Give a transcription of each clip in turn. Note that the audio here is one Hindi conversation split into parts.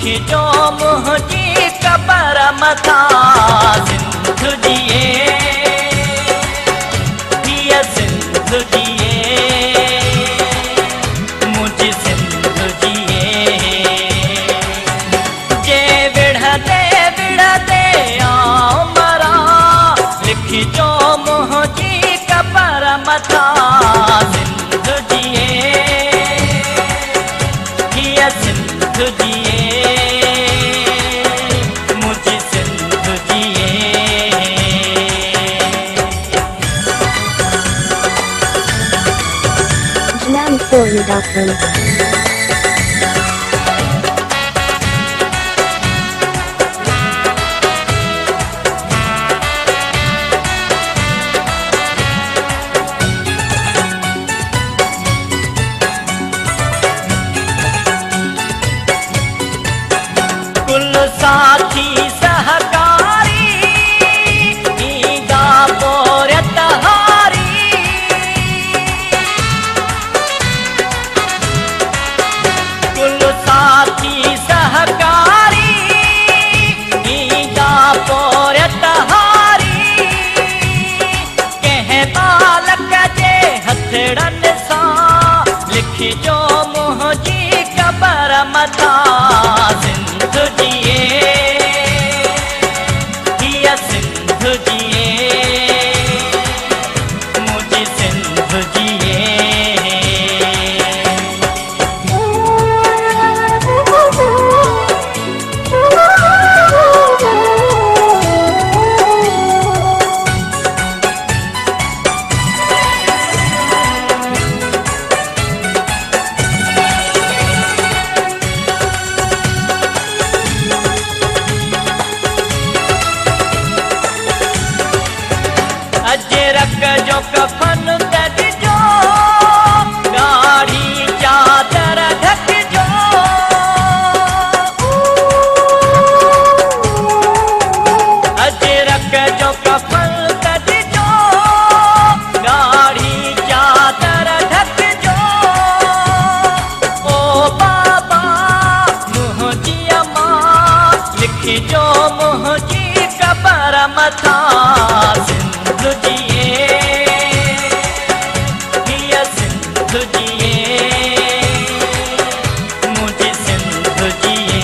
लिखी जो मुंहिंजी कबर मथा सिंध जिए हीअ सिंध जिए मुंहिंजी सिंध जिए जे विढ़ते विढ़ते आऊं मरां लिखी जो मुंहिंजी कबर मथा सिंध जिए हीअ सिंध जिए मुंहिंजी सिंध जिए JanForYou.com कुल साथी सहकारी ईंदा पोरियत हारी कुल साथी सहकारी ईंदा पोरियत हारी कंहिं बालक जे हथड़नि सां लिखी जो मुंहिंजी कबर मथा सिंध जिए हीअ सिंध जिए मुंहिंजी सिंध जिए अजरक जो कफन कढिजो ॻाढ़ी चादर ढकिजो अजरक जो कफन कढिजो ॻाढ़ी चादर ढकिजो ओ बाबा मुंहिंजी अम्मा लिखिजो मुंहिंजी कबर मथा सिंध जिए हीअ सिंध जिए मुंहिंजी सिंध जिए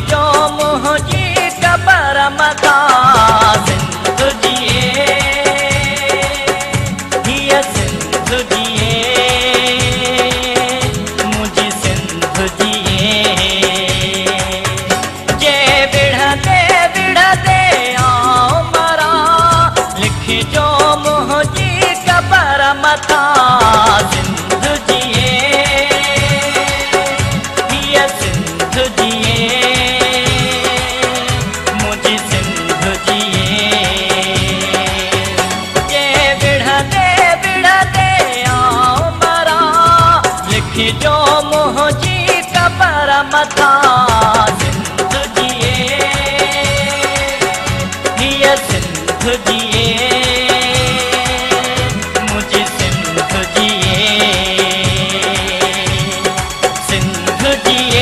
जो मुंहिंजी कबर मथा सिंध जिए हीअ सिंध जिए मुंहिंजी सिंध जिए जे विढ़ते विढ़ते आऊं मरां लिखिजो मुंहिंजी कबर मथा सिंध जिए हीअ सिंध जिए जो मुंहिंजी कबर मथा सिंध जिए हीअ सिंध जिए मुंहिंजी सिंध जिए सिंध जिए